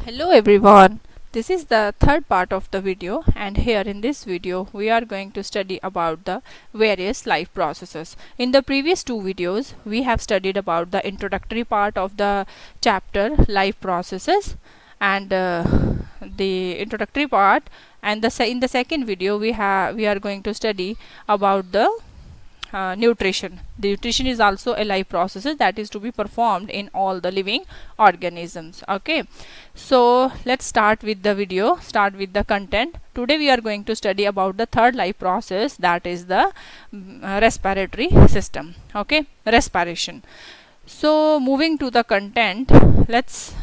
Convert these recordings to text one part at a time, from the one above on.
Hello everyone, this is the third part of the video, and here in this video we are going to study about the various life processes. In the previous two videos we have studied about the introductory part of the chapter life processes and the introductory part, and in the second video we are going to study about the nutrition. The nutrition is also a life process that is to be performed in all the living organisms. Okay, so let's start with the video, start with the content. Today we are going to study about the third life process, that is the respiratory system. Okay, respiration. So moving to the content, let's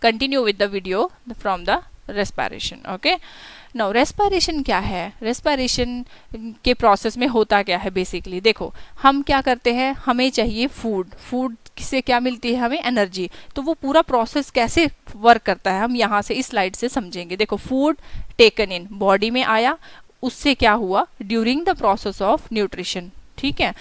continue with the video from the respiration. Okay, now respiration क्या है, respiration के process में होता क्या है basically. देखो, हम क्या करते हैं, हमें चाहिए फूड, फूड से क्या मिलती है, हमें एनर्जी. तो वो पूरा प्रोसेस कैसे वर्क करता है हम यहाँ से इस स्लाइड से समझेंगे. देखो, फूड टेकन इन बॉडी में आया, उससे क्या हुआ during the process of nutrition. ठीक है,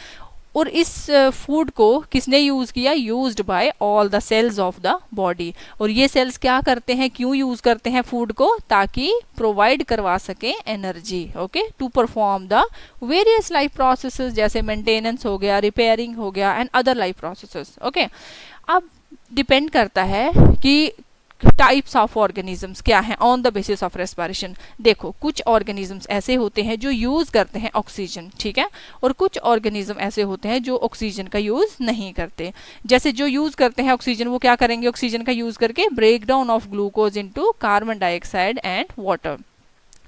और इस फूड को किसने यूज़ किया, used by all the cells of the body. और ये सेल्स क्या करते हैं, क्यों यूज़ करते हैं फूड को, ताकि प्रोवाइड करवा सके energy. Okay, to perform the various life processes, जैसे मेंटेनेंस हो गया, रिपेयरिंग हो गया and other life processes. Okay, अब डिपेंड करता है कि टाइप्स ऑफ ऑर्गेनिजम्स क्या हैं on the basis of respiration. देखो, कुछ ऑर्गेनिजम्स ऐसे होते हैं जो यूज करते हैं ऑक्सीजन, ठीक है, और कुछ ऑर्गेनिज्म ऐसे होते हैं जो ऑक्सीजन का यूज नहीं करते. जैसे जो यूज करते हैं ऑक्सीजन, वो क्या करेंगे, ऑक्सीजन का यूज करके break down of glucose into carbon dioxide and water.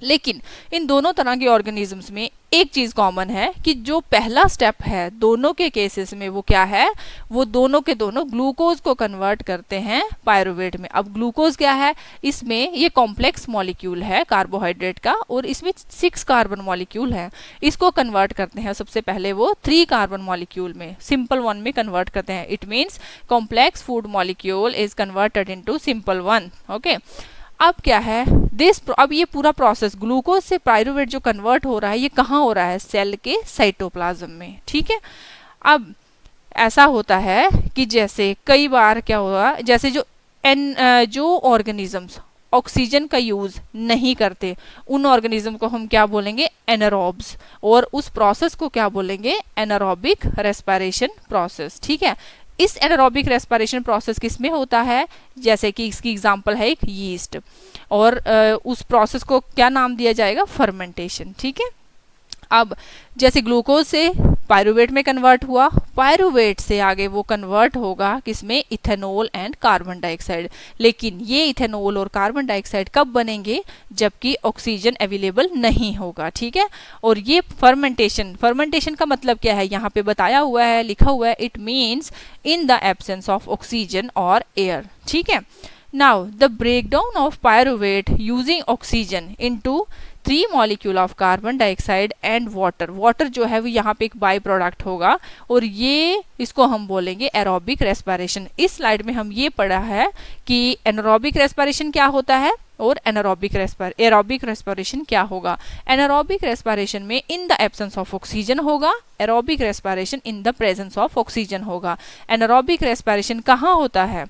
लेकिन इन दोनों तरह के ऑर्गेनिजम्स में एक चीज कॉमन है कि जो पहला स्टेप है दोनों के केसेस में, वो क्या है, वो दोनों के दोनों ग्लूकोज को कन्वर्ट करते हैं पायरुवेट में. अब ग्लूकोज क्या है, इसमें ये कॉम्प्लेक्स मॉलिक्यूल है कार्बोहाइड्रेट का, और इसमें 6 कार्बन मॉलिक्यूल है. इसको कन्वर्ट करते हैं सबसे पहले वो 3 कार्बन मॉलिक्यूल में, सिंपल वन में कन्वर्ट करते हैं. It means complex food molecule is converted into simple one. Okay, अब क्या है अब ये पूरा प्रोसेस ग्लूकोज से पायरुवेट जो कन्वर्ट हो रहा है, ये कहाँ हो रहा है, सेल के साइटोप्लाज्म में. ठीक है, अब ऐसा होता है कि जैसे कई बार क्या हुआ, जैसे जो ऑर्गेनिजम्स ऑक्सीजन का यूज नहीं करते, उन ऑर्गेनिज्म को हम क्या बोलेंगे, एनारोब्स, और उस प्रोसेस को क्या बोलेंगे, एनारोबिक रेस्पिरेशन प्रोसेस. ठीक है, इस एनारोबिक रेस्पिरेशन प्रोसेस किस में होता है, जैसे कि इसकी एग्जांपल है एक यीस्ट, और उस प्रोसेस को क्या नाम दिया जाएगा, फर्मेंटेशन. ठीक है, अब जैसे ग्लूकोज से पायरुवेट में कन्वर्ट हुआ, पायरुवेट से आगे वो कन्वर्ट होगा किसमें, इथेनॉल एंड कार्बन डाइऑक्साइड. लेकिन ये इथेनॉल और कार्बन डाइऑक्साइड कब बनेंगे, जबकि ऑक्सीजन अवेलेबल नहीं होगा. ठीक है, और ये फर्मेंटेशन का मतलब क्या है, यहाँ पे बताया हुआ है, लिखा हुआ है, it means in the absence of oxygen और एयर. ठीक है, now the breakdown of pyruvate using oxygen into 3 molecule of carbon dioxide and water. Water जो है वो यहाँ पे एक बाई प्रोडक्ट होगा, और ये इसको हम बोलेंगे एरोबिक रेस्पिरेशन. इस स्लाइड में हम ये पढ़ा है कि एनारोबिक रेस्पिरेशन क्या होता है और एरोबिक रेस्पिरेशन क्या होगा. एनारोबिक रेस्पिरेशन में in the absence of oxygen होगा, aerobic respiration in the presence of oxygen होगा. एनारोबिक रेस्पिरेशन कहाँ होता है,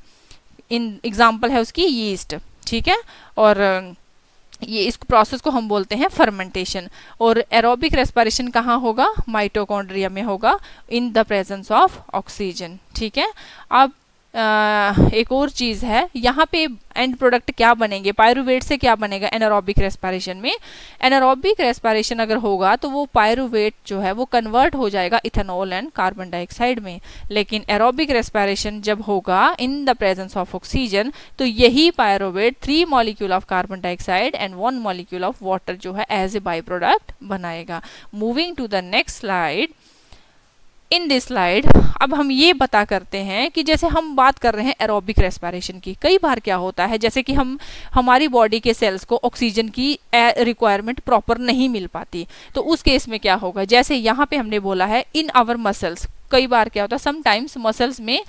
इन एग्जाम्पल है उसकी यीस्ट. ठीक है, और ये इस प्रोसेस को हम बोलते हैं फर्मेंटेशन. और एरोबिक रेस्पिरेशन कहाँ होगा, माइटोकॉन्ड्रिया में होगा, in the presence of oxygen. ठीक है, अब एक और चीज़ है, यहाँ पे एंड प्रोडक्ट क्या बनेंगे, पायरुवेट से क्या बनेगा एनारोबिक रेस्पिरेशन में. एनारोबिक रेस्पिरेशन अगर होगा तो वो पायरुवेट जो है वो कन्वर्ट हो जाएगा इथेनॉल एंड कार्बन डाइऑक्साइड में. लेकिन एरोबिक रेस्पिरेशन जब होगा in the presence of oxygen, तो यही pyruvate 3 molecule of carbon dioxide and 1 molecule of water जो है एज ए बाई प्रोडक्ट बनाएगा. Moving to the next slide. In this slide अब हम ये बता करते हैं कि जैसे हम बात कर रहे हैं एरोबिक रेस्पिरेशन की, कई बार क्या होता है, जैसे कि हमारी बॉडी के सेल्स को ऑक्सीजन की रिक्वायरमेंट प्रॉपर नहीं मिल पाती, तो उस केस में क्या होगा, जैसे यहाँ पे हमने बोला है इन आवर मसल्स, कई बार क्या होता है समटाइम्स मसल्स में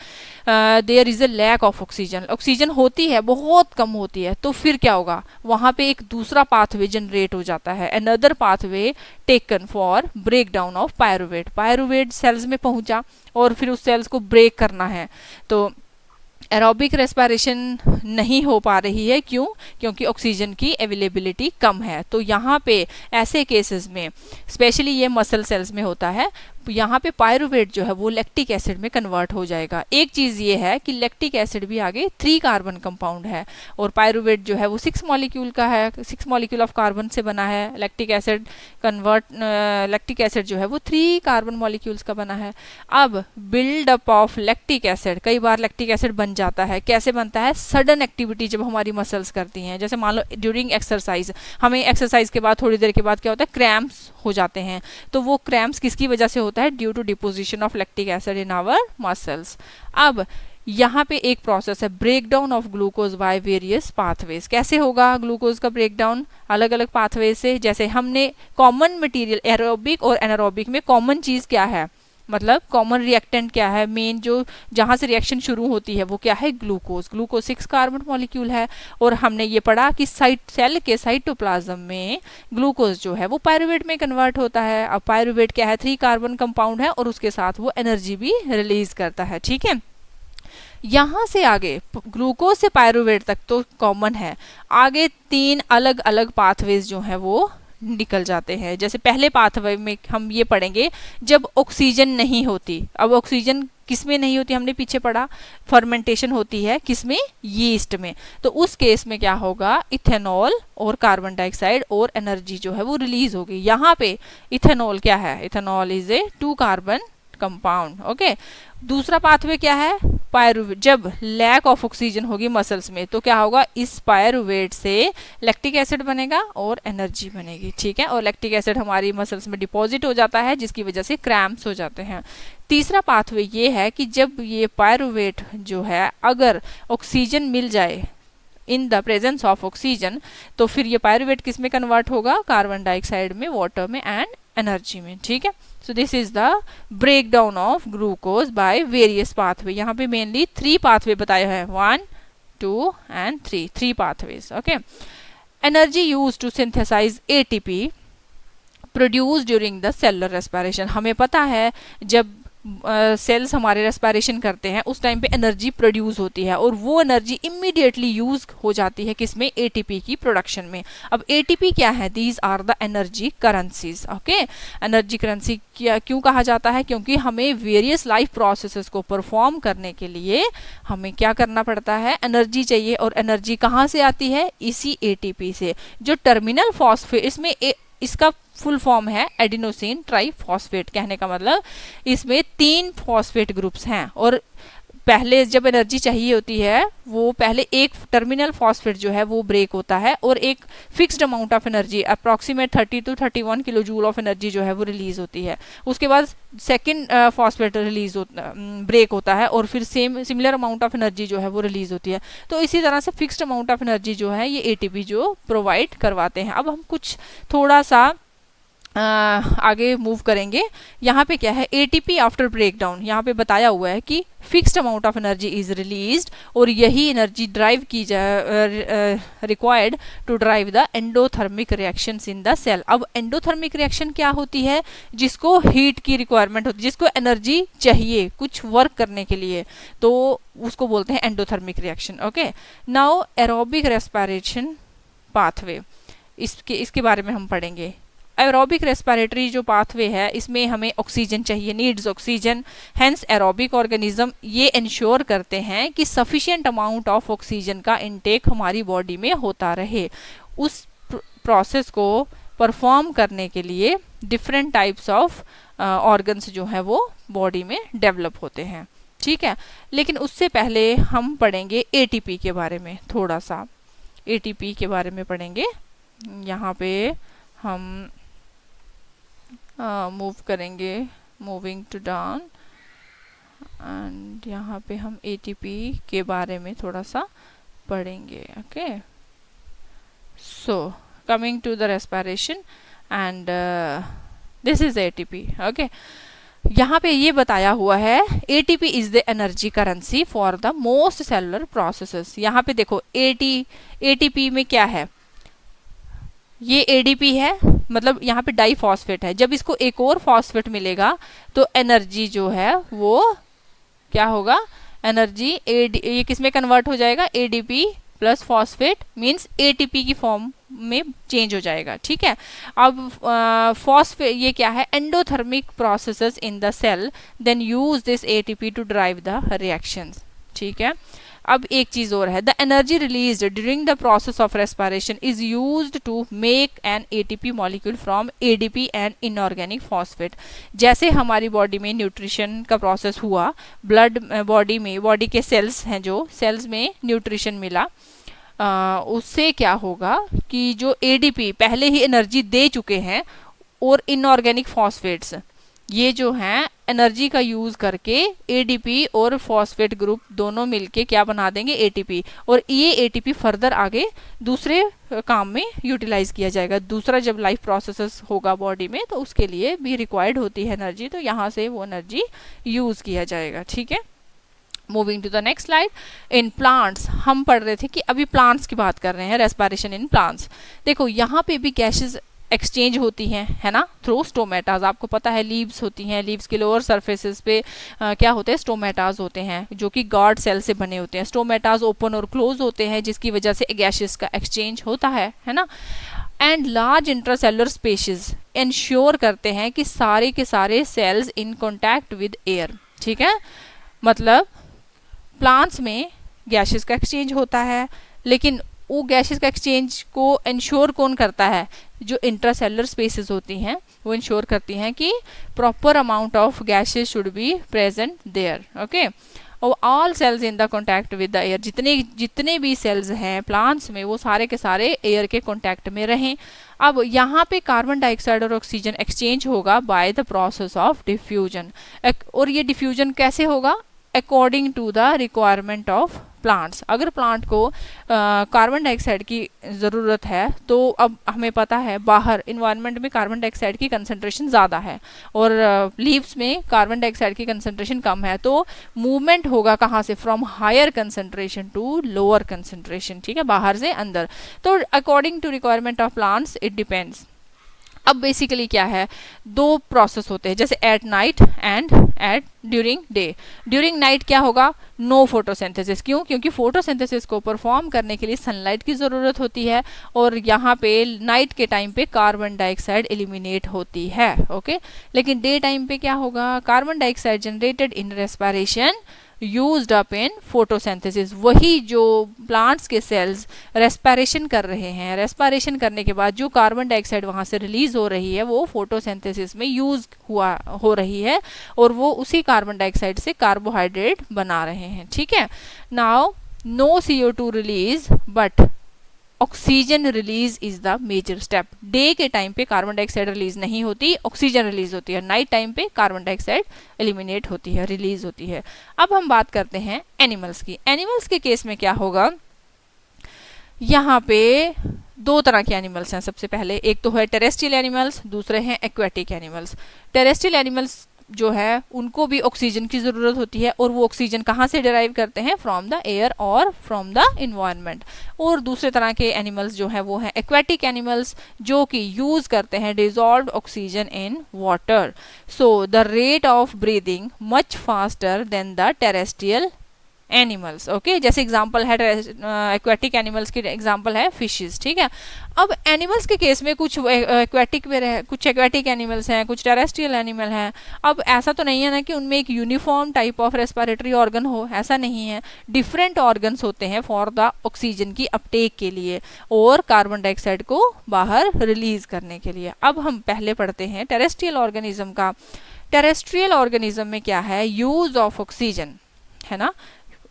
there is a lack of oxygen, oxygen होती है बहुत कम होती है, तो फिर क्या होगा, वहाँ पे एक दूसरा पाथवे जनरेट हो जाता है, another pathway taken for break down of pyruvate. Pyruvate cells में पहुंचा और फिर उस सेल्स को ब्रेक करना है, तो एरोबिक रेस्पिरेशन नहीं हो पा रही है, क्यों? क्योंकि ऑक्सीजन की अवेलेबिलिटी कम है। तो यहाँ पे ऐसे केसेस में स्पेशली ये मसल सेल्स में होता है, यहाँ पे पायरुवेट जो है वो लैक्टिक एसिड में कन्वर्ट हो जाएगा। एक चीज़ ये है कि लैक्टिक एसिड भी आगे 3 कार्बन कंपाउंड है और पायरुवेट जो है वो 6 मॉलिक्यूल का है, 6 मॉलिक्यूल ऑफ कार्बन से बना है। लैक्टिक एसिड जो है वो 3 कार्बन मॉलिक्यूल्स का बना है। अब बिल्डअप ऑफ लैक्टिक एसिड, कई बार लैक्टिक एसिड बन जाता है। कैसे बनता है? सडन एक्टिविटी जब हमारी मसल्स करती हैं, जैसे मान लो ड्यूरिंग एक्सरसाइज, हमें एक्सरसाइज के बाद थोड़ी देर के बाद क्या होता है? क्रैम्प्स हो जाते हैं। तो वो क्रैम्प्स किसकी वजह से होता है? Due to deposition of lactic acid in our muscles. अब यहाँ पे एक प्रोसेस है breakdown of glucose by various pathways. कैसे होगा ग्लूकोज का ब्रेकडाउन? अलग अलग पाथवेज से। जैसे हमने कॉमन मटेरियल, एरोबिक और एनारोबिक में कॉमन चीज़ क्या है, मतलब कॉमन रिएक्टेंट क्या है, मेन जो जहाँ से रिएक्शन शुरू होती है वो क्या है? ग्लूकोज। ग्लूकोज 6 कार्बन मॉलिक्यूल है और हमने ये पढ़ा कि सेल के साइटोप्लाज्म में ग्लूकोज जो है वो पायरुवेट में कन्वर्ट होता है। अब पायरुवेट क्या है? 3 कार्बन कंपाउंड है और उसके साथ वो एनर्जी भी रिलीज करता है। ठीक है, यहाँ से आगे ग्लूकोज से पायरुवेट तक तो कॉमन है, आगे 3 अलग अलग पाथवेज जो हैं वो निकल जाते हैं। जैसे पहले पाथवे में हम ये पढ़ेंगे जब ऑक्सीजन नहीं होती। अब ऑक्सीजन किसमें नहीं होती? हमने पीछे पढ़ा फर्मेंटेशन होती है किसमें? यीस्ट में। तो उस केस में क्या होगा? इथेनॉल और कार्बन डाइऑक्साइड और एनर्जी जो है वो रिलीज होगी। यहाँ पे इथेनॉल क्या है? Ethanol is a 2 carbon compound. Okay, दूसरा पाथवे क्या है? पायरुवेट। जब लैक ऑफ ऑक्सीजन होगी मसल्स में तो क्या होगा? इस पायरुवेट से लैक्टिक एसिड बनेगा और एनर्जी बनेगी। ठीक है, और लैक्टिक एसिड हमारी मसल्स में डिपॉजिट हो जाता है जिसकी वजह से क्रैम्प्स हो जाते हैं। तीसरा पाथवे ये है कि जब ये पायरुवेट जो है अगर ऑक्सीजन मिल जाए in the presence of oxygen तो फिर ये पायरुवेट किस में कन्वर्ट होगा? कार्बन डाइऑक्साइड में, वाटर में एंड एनर्जी में। ठीक है, so this is the breakdown of glucose by various pathway. यहाँ पे मेनली 3 पाथवे बताए हैं, 1, 2 and 3 pathways. Okay, energy use to synthesise ATP produce during the cellular respiration. हमें पता है जब सेल्स हमारे रेस्पिरेशन करते हैं उस टाइम पे एनर्जी प्रोड्यूस होती है और वो एनर्जी इमीडिएटली यूज हो जाती है किसमें? एटीपी की प्रोडक्शन में। अब एटीपी क्या है? These are the energy currencies. Okay, energy currency क्यों कहा जाता है? क्योंकि हमें वेरियस लाइफ प्रोसेसेस को परफॉर्म करने के लिए हमें क्या करना पड़ता है? एनर्जी चाहिए। और एनर्जी कहाँ से आती है? इसी एटीपी से। जो टर्मिनल फॉस्फेट, इसमें इसका फुल फॉर्म है एडिनोसिन ट्राइफॉस्फेट। कहने का मतलब इसमें 3 फॉस्फेट ग्रुप्स हैं और पहले जब एनर्जी चाहिए होती है वो पहले एक टर्मिनल फॉस्फेट जो है वो ब्रेक होता है और एक fixed amount of energy approximate 30 to 31 kilo joule of energy जो है वो रिलीज होती है। उसके बाद सेकंड फॉस्फेट ब्रेक होता है और फिर सिमिलर अमाउंट ऑफ एनर्जी जो है वो रिलीज होती है। तो इसी तरह से फिक्स्ड अमाउंट ऑफ एनर्जी जो है ये एटीपी जो प्रोवाइड करवाते हैं। अब हम कुछ थोड़ा सा आगे मूव करेंगे। यहाँ पे क्या है? एटीपी आफ्टर ब्रेकडाउन, यहाँ पे बताया हुआ है कि fixed amount of energy is released और यही एनर्जी ड्राइव की required to drive the endothermic reactions in the cell. अब एंडोथर्मिक रिएक्शन क्या होती है? जिसको हीट की रिक्वायरमेंट होती है, जिसको एनर्जी चाहिए कुछ वर्क करने के लिए, तो उसको बोलते हैं endothermic reaction. Okay, now aerobic respiration pathway, इसके बारे में हम पढ़ेंगे। एरोबिक रेस्पिरेटरी जो पाथवे है इसमें हमें ऑक्सीजन चाहिए, needs oxygen. Hence aerobic organism ये इंश्योर करते हैं कि सफिशिएंट अमाउंट ऑफ ऑक्सीजन का इनटेक हमारी बॉडी में होता रहे। उस प्रोसेस को परफॉर्म करने के लिए डिफरेंट टाइप्स ऑफ ऑर्गन्स जो है वो बॉडी में डेवलप होते हैं। ठीक है, लेकिन उससे पहले हम पढ़ेंगे एटीपी के बारे में। थोड़ा सा एटीपी के बारे में पढ़ेंगे। यहाँ पे हम मूव करेंगे, मूविंग टू डाउन, एंड यहाँ पे हम एटीपी के बारे में थोड़ा सा पढ़ेंगे। Okay, so coming to the respiration and this is ATP. Okay, यहाँ पे ये बताया हुआ है ATP is the energy currency for the most cellular processes. यहाँ पे देखो एटीपी में क्या है? ये एडीपी है, मतलब यहाँ पे डाई फॉस्फेट है। जब इसको एक और फॉस्फेट मिलेगा तो एनर्जी जो है वो क्या होगा? एनर्जी ये किस में कन्वर्ट हो जाएगा, ADP plus phosphate means ATP की फॉर्म में चेंज हो जाएगा, ठीक है। अब फॉस्फेट ये क्या है, endothermic processes in the cell then use this ATP to drive the reactions, ठीक है। अब एक चीज और है, the energy released during the process of respiration is used to make an ATP molecule from ADP and inorganic phosphate. जैसे हमारी body में न्यूट्रिशन का प्रोसेस हुआ, ब्लड बॉडी में, बॉडी के सेल्स हैं जो सेल्स में न्यूट्रिशन मिला, उससे क्या होगा कि जो एडीपी पहले ही एनर्जी दे चुके हैं और इनऑर्गेनिक फॉस्फेट्स ये जो हैं एनर्जी का यूज करके एडीपी और फॉस्फेट ग्रुप दोनों मिलके क्या बना देंगे, एटीपी, और ये एटीपी फर्दर आगे दूसरे काम में यूटिलाइज किया जाएगा। दूसरा जब लाइफ प्रोसेसेस होगा बॉडी में तो उसके लिए भी रिक्वायर्ड होती है एनर्जी, तो यहाँ से वो एनर्जी यूज किया जाएगा, ठीक है। Moving to the next slide, in plants हम पढ़ रहे थे कि अभी प्लांट्स की बात कर रहे हैं, रेस्पिरेशन इन प्लांट्स। देखो यहाँ पे भी गैसेस एक्सचेंज होती हैं, है ना, थ्रू स्टोमेटाज। आपको पता है लीव्स होती हैं, लीव्स के लोअर सरफेसेस पे क्या होते हैं, स्टोमेटाज होते हैं जो कि गार्ड सेल से बने होते हैं। स्टोमेटाज ओपन और क्लोज होते हैं जिसकी वजह से गैसेस का एक्सचेंज होता है ना। And large intracellular spaces ensure करते हैं कि सारे के सारे cells in contact with air, ठीक है। मतलब प्लांट्स में गैसेस का एक्सचेंज होता है, लेकिन वो गैसेस का एक्सचेंज को इंश्योर कौन करता है, जो इंट्रासेलुलर स्पेसेस होती हैं वो इंश्योर करती हैं कि proper amount of gases should be present there, okay. और all cells in the contact with the air, जितने भी सेल्स हैं प्लांट्स में वो सारे के सारे एयर के कॉन्टैक्ट में रहें। अब यहाँ पे कार्बन डाइऑक्साइड और ऑक्सीजन एक्सचेंज होगा by the process of diffusion, और ये डिफ्यूजन कैसे होगा, according to the requirement of plants. अगर प्लांट को कार्बन डाइऑक्साइड की ज़रूरत है तो अब हमें पता है बाहर इन्वायरमेंट में कार्बन डाइऑक्साइड की कंसंट्रेशन ज़्यादा है और लीव्स में कार्बन डाइऑक्साइड की कंसंट्रेशन कम है, तो मूवमेंट होगा कहाँ से, from higher concentration to lower concentration, ठीक है, बाहर से अंदर। तो according to requirement of plants it depends. अब बेसिकली क्या है, दो प्रोसेस होते हैं, जैसे at night and at during day. During night क्या होगा, नो फोटोसिंथेसिस। क्यों, क्योंकि फोटोसिंथेसिस को परफॉर्म करने के लिए सनलाइट की ज़रूरत होती है और यहाँ पे नाइट के टाइम पे कार्बन डाइऑक्साइड एलिमिनेट होती है, ओके। लेकिन डे टाइम पे क्या होगा, carbon dioxide generated in respiration used up in photosynthesis. वही जो प्लांट्स के सेल्स रेस्पिरेशन कर रहे हैं, रेस्पिरेशन करने के बाद जो कार्बन डाइऑक्साइड वहाँ से रिलीज हो रही है वो फोटोसिंथेसिस में यूज हो रही है और वो उसी कार्बन डाइऑक्साइड से कार्बोहाइड्रेट बना रहे हैं, ठीक है। Now no CO2 release but oxygen release is the major step. Day के टाइम पे कार्बन डाइऑक्साइड रिलीज नहीं होती, ऑक्सीजन रिलीज होती है। नाइट टाइम पे कार्बन डाइऑक्साइड एलिमिनेट होती है, रिलीज होती है। अब हम बात करते हैं एनिमल्स की। एनिमल्स के केस में क्या होगा, यहाँ पे दो तरह के एनिमल्स हैं। सबसे पहले एक तो है टेरेस्ट्रियल एनिमल्स, दूसरे हैं एक्वेटिक एनिमल्स। टेरेस्ट्रियल एनिमल्स जो है उनको भी ऑक्सीजन की ज़रूरत होती है और वो ऑक्सीजन कहाँ से डिराइव करते हैं, फ्रॉम द एयर और फ्रॉम द इन्वायरमेंट। और दूसरे तरह के एनिमल्स जो हैं वो हैं एक्वेटिक एनिमल्स, जो कि यूज़ करते हैं dissolved oxygen in water. So the rate of breathing much faster than the terrestrial animals, okay. जैसे एग्जांपल है एक्वेटिक एनिमल्स की एग्जांपल है फिशेस, ठीक है। अब एनिमल्स के केस में कुछ एक्वेटिक में कुछ एक्वेटिक एनिमल्स हैं, कुछ टेरेस्ट्रियल एनिमल हैं। अब ऐसा तो नहीं है ना कि उनमें एक uniform type of respiratory organ हो, ऐसा नहीं है। डिफरेंट ऑर्गन्स होते हैं फॉर द ऑक्सीजन की अपटेक के लिए और कार्बन डाइऑक्साइड को बाहर रिलीज करने के लिए। अब हम पहले पढ़ते हैं टेरेस्ट्रियल ऑर्गेनिज्म का। टेरेस्ट्रियल ऑर्गेनिज्म में क्या है, यूज ऑफ ऑक्सीजन, है ना।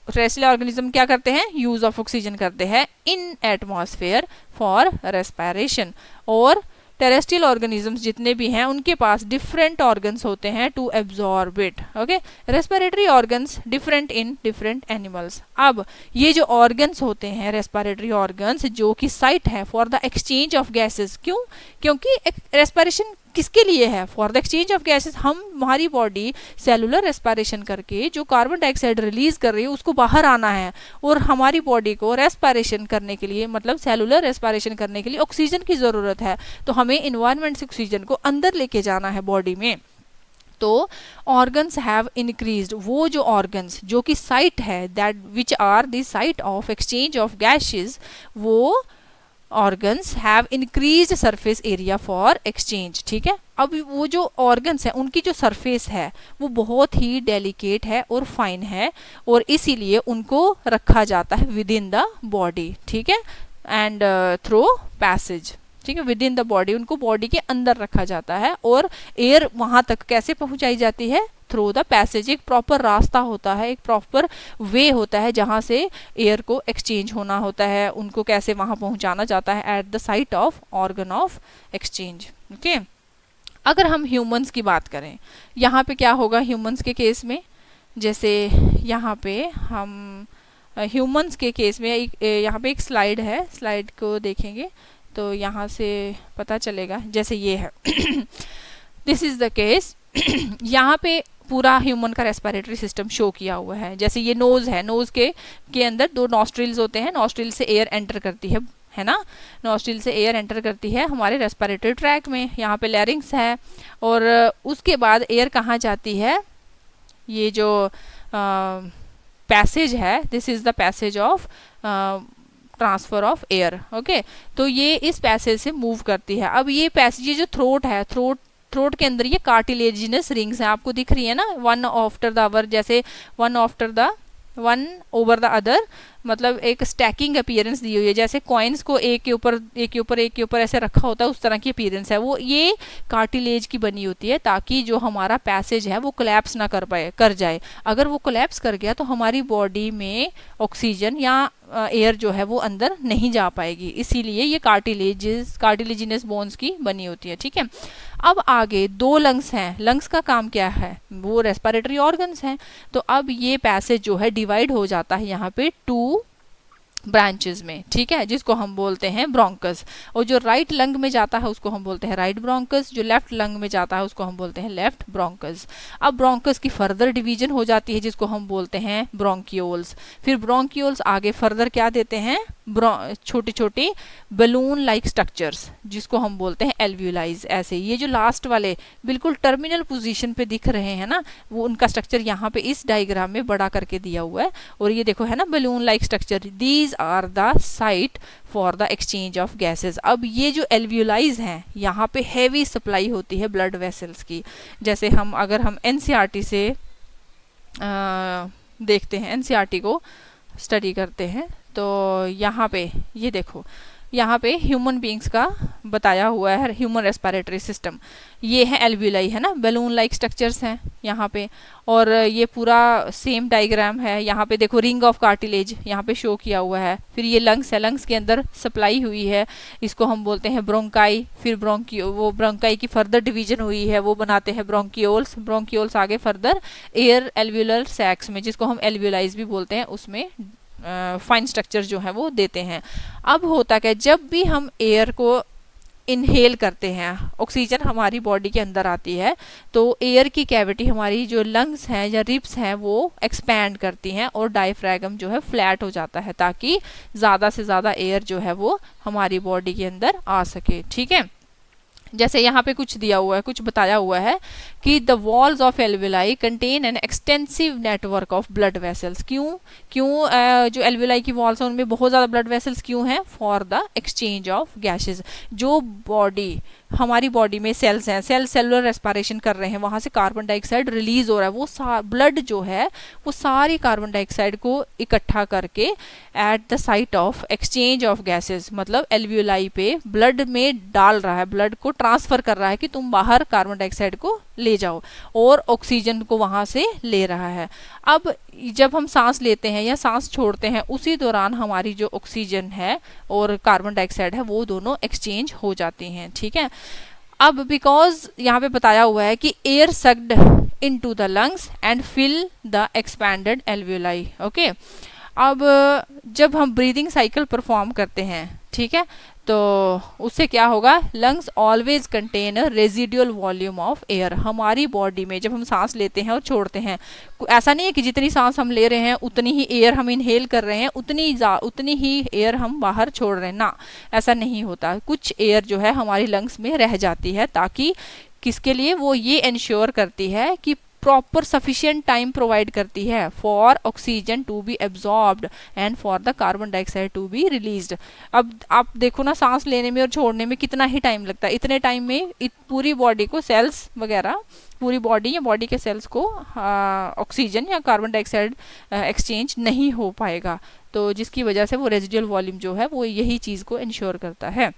टेरेस्ट्रियल ऑर्गेनिज्म क्या करते हैं, यूज ऑफ ऑक्सीजन करते हैं इन एटमॉस्फेयर फॉर रेस्पिरेशन। और टेरेस्ट्रियल ऑर्गेनिजम्स जितने भी हैं उनके पास डिफरेंट ऑर्गन्स होते हैं to absorb it, okay. Respiratory organs different in different animals. अब ये जो ऑर्गन्स होते हैं रेस्पिरेटरी ऑर्गन्स, जो कि साइट है for the exchange of gases. क्यों, क्योंकि रेस्पिरेशन किसके लिए है, for the exchange of gases. हम हमारी बॉडी सेलुलर रेस्पिरेशन करके जो कार्बन डाइऑक्साइड रिलीज कर रही है उसको बाहर आना है, और हमारी बॉडी को रेस्पिरेशन करने के लिए, मतलब सेलुलर रेस्पिरेशन करने के लिए ऑक्सीजन की ज़रूरत है। तो हमें इन्वायरमेंट से ऑक्सीजन को अंदर लेके जाना है बॉडी में। तो ऑर्गन्स हैव इंक्रीज्ड, वो जो ऑर्गन्स जो कि साइट है that which are the site of exchange of gases, वो organs have increased surface area for exchange. ठीक है, अब वो जो ऑर्गन्स हैं उनकी जो सरफेस है वो बहुत ही डेलिकेट है और फाइन है, और इसीलिए उनको रखा जाता है विद इन द बॉडी। ठीक है, एंड थ्रू पैसेज। ठीक है, विद इन द बॉडी, उनको बॉडी के अंदर रखा जाता है, और एयर वहां तक कैसे पहुंचाई जाती है? Through the passage. एक प्रॉपर रास्ता होता है, एक प्रॉपर वे होता है जहां से एयर को एक्सचेंज होना होता है, उनको कैसे वहां पहुंचाना जाता है at the site of organ of exchange. Okay, अगर हम ह्यूमंस की बात करें, यहाँ पे क्या होगा ह्यूमंस के केस में? जैसे यहाँ पे हम ह्यूमंस के केस में यहाँ पे एक स्लाइड है, स्लाइड को देखेंगे तो यहाँ से पता चलेगा। जैसे ये है दिस इज द केस यहाँ पे पूरा ह्यूमन का रेस्पिरेटरी सिस्टम शो किया हुआ है। जैसे ये नोज है, नोज के अंदर 2 नॉस्ट्रिल्स होते हैं, नॉस्ट्रिल से एयर एंटर करती है ना, नॉस्ट्रिल से एयर एंटर करती है हमारे रेस्पिरेटरी ट्रैक में। यहाँ पे लैरिंक्स है, और उसके बाद एयर कहाँ जाती है? ये जो पैसेज है, this is the passage of transfer of air. Okay, तो ये इस पैसेज से मूव करती है। अब ये पैसेज, ये जो थ्रोट है, थ्रोट के अंदर ये कार्टिलेजिनस रिंग्स हैं, आपको दिख रही है ना, वन आफ्टर द अवर, जैसे वन ओवर द अदर, मतलब एक स्टैकिंग अपीयरेंस दी हुई है, जैसे कॉइन्स को एक के ऊपर ऐसे रखा होता है, उस तरह की अपीयरेंस है। वो ये कार्टिलेज की बनी होती है ताकि जो हमारा पैसेज है वो कोलैप्स ना कर जाए। अगर वो कोलैप्स कर गया तो हमारी बॉडी में ऑक्सीजन या एयर जो है वो अंदर नहीं जा पाएगी, इसीलिए ये कार्टिलेजिनस बोन्स की बनी होती है। ठीक है, अब आगे 2 लंग्स हैं। लंग्स का काम क्या है? वो रेस्पिरेटरी ऑर्गन्स हैं। तो अब ये पैसेज जो है डिवाइड हो जाता है यहाँ पे 2 ब्रांचेस में। ठीक है, जिसको हम बोलते हैं ब्रोंकस, और जो राइट लंग में जाता है उसको हम बोलते हैं राइट ब्रोंकस, जो लेफ्ट लंग में जाता है उसको हम बोलते हैं लेफ्ट ब्रोंकस। अब ब्रोंकस की फर्दर डिवीजन हो जाती है जिसको हम बोलते हैं ब्रोंकियोल्स। फिर ब्रोंकियोल्स आगे फर्दर क्या देते हैं? छोटे छोटे बलून लाइक स्ट्रक्चर्स जिसको हम बोलते हैं एल्व्यूलाइज। ऐसे ये जो लास्ट वाले बिल्कुल टर्मिनल पोजीशन पे दिख रहे हैं ना, वो उनका स्ट्रक्चर यहाँ पे इस डायग्राम में बड़ा करके दिया हुआ है, और ये देखो है ना balloon like structure, these are the site for the exchange of gases. अब ये जो एल्व्यूलाइज हैं यहाँ पे हैवी सप्लाई होती है ब्लड वेसल्स की। जैसे अगर हम एनसीईआरटी से देखते हैं, एनसीईआरटी को स्टडी करते हैं, तो यहाँ पे ये देखो, यहाँ पे ह्यूमन बींग्स का बताया हुआ है ह्यूमन रेस्पिरेटरी सिस्टम। ये है एल्व्यूलाई, है ना, बलून लाइक स्ट्रक्चर्स हैं यहाँ पे, और ये पूरा सेम डायग्राम है। यहाँ पे देखो रिंग ऑफ कार्टिलेज यहाँ पे शो किया हुआ है। फिर ये लंग्स है, लंग्स के अंदर सप्लाई हुई है, इसको हम बोलते हैं ब्रोंकाई। फिर ब्रोंकाई की फर्दर डिवीजन हुई है, वो बनाते हैं ब्रोंकियोल्स। ब्रोंकियोल्स आगे फर्दर एयर एल्व्यूलर सैक्स में, जिसको हम एल्व्यूलाइज भी बोलते हैं, उसमें फाइन स्ट्रक्चर जो है वो देते हैं। अब होता क्या, जब भी हम एयर को इनहेल करते हैं, ऑक्सीजन हमारी बॉडी के अंदर आती है, तो एयर की कैविटी, हमारी जो लंग्स हैं या रिब्स हैं, वो एक्सपैंड करती हैं और डायफ्रैगम जो है फ्लैट हो जाता है, ताकि ज़्यादा से ज़्यादा एयर जो है वो हमारी बॉडी के अंदर आ सके। ठीक है, जैसे यहाँ पे कुछ दिया हुआ है, कुछ बताया हुआ है कि the walls of alveoli contain an extensive network of blood vessels. क्यों जो एल्वुलाई की वॉल्स हैं उनमें बहुत ज़्यादा ब्लड वेसल्स क्यों हैं? For the exchange of gases. जो हमारी बॉडी में सेल्स हैं, सेलुलर रेस्पिरेशन कर रहे हैं, वहाँ से कार्बन डाइऑक्साइड रिलीज हो रहा है, वो ब्लड जो है वो सारी कार्बन डाइऑक्साइड को इकट्ठा करके at the site of exchange of gases, मतलब एल्वुलाई पे ब्लड में डाल रहा है, ब्लड को ट्रांसफर कर रहा है कि तुम बाहर कार्बन डाइऑक्साइड को ले जाओ, और ऑक्सीजन को वहाँ से ले रहा है। अब जब हम सांस लेते हैं या सांस छोड़ते हैं, उसी दौरान हमारी जो ऑक्सीजन है और कार्बन डाइऑक्साइड है वो दोनों एक्सचेंज हो जाती हैं। ठीक है, अब बिकॉज यहाँ पे बताया हुआ है कि air sucked into the lungs and fill the expanded alveoli. Okay, अब जब हम ब्रीदिंग साइकिल परफॉर्म करते हैं, ठीक है, तो उससे क्या होगा? Lungs always contain a residual volume of air. हमारी बॉडी में जब हम सांस लेते हैं और छोड़ते हैं, ऐसा नहीं है कि जितनी सांस हम ले रहे हैं उतनी ही एयर हम इनहेल कर रहे हैं, उतनी ही एयर हम बाहर छोड़ रहे हैं, ना, ऐसा नहीं होता। कुछ एयर जो है हमारी लंग्स में रह जाती है ताकि किसके लिए? वो ये इंश्योर करती है कि प्रॉपर सफिशिएंट टाइम प्रोवाइड करती है for oxygen to be absorbed and for the carbon dioxide to be released. अब आप देखो ना, सांस लेने में और छोड़ने में कितना ही टाइम लगता है, इतने टाइम में पूरी बॉडी को, सेल्स वगैरह, पूरी बॉडी या बॉडी के सेल्स को ऑक्सीजन या कार्बन डाइऑक्साइड एक्सचेंज नहीं हो पाएगा। तो जिसकी वजह से वो रेजिडुअल वॉल्यूम जो है वो यही चीज़ को इंश्योर करता है।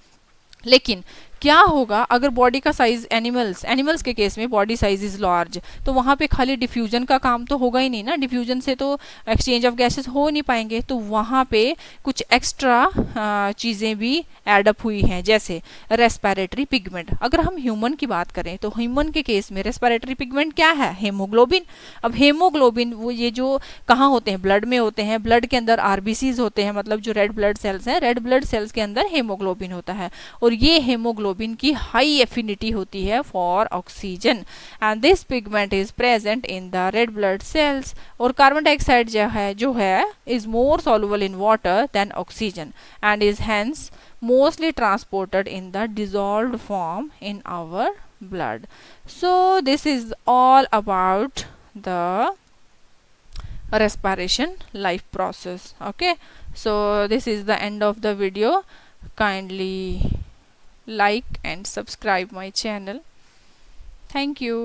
लेकिन क्या होगा अगर बॉडी का साइज, एनिमल्स के केस में बॉडी साइज इज लार्ज, तो वहाँ पे खाली डिफ्यूजन का काम तो होगा ही नहीं ना, डिफ्यूजन से तो एक्सचेंज ऑफ गैसेस हो नहीं पाएंगे, तो वहाँ पे कुछ एक्स्ट्रा चीज़ें भी एडअप हुई हैं, जैसे रेस्पिरेटरी पिगमेंट। अगर हम ह्यूमन की बात करें तो ह्यूमन के केस में रेस्पिरेटरी पिगमेंट क्या है? हेमोग्लोबिन। अब हेमोग्लोबिन वो ये जो कहाँ होते हैं? ब्लड में होते हैं। ब्लड के अंदर आरबीसीज होते हैं, मतलब जो रेड ब्लड सेल्स हैं, रेड ब्लड सेल्स के अंदर हेमोग्लोबिन होता है, और ये हेमोग्लोबिन की हाई एफिनिटी होती है for oxygen, and this pigment is present in the red blood cells. और कार्बन डाइऑक्साइड जो है is more soluble in water than oxygen and is hence mostly transported in the dissolved form in our blood. So this is all about the respiration life process. Okay, so this is the end of the video. Kindly like and subscribe my channel. Thank you.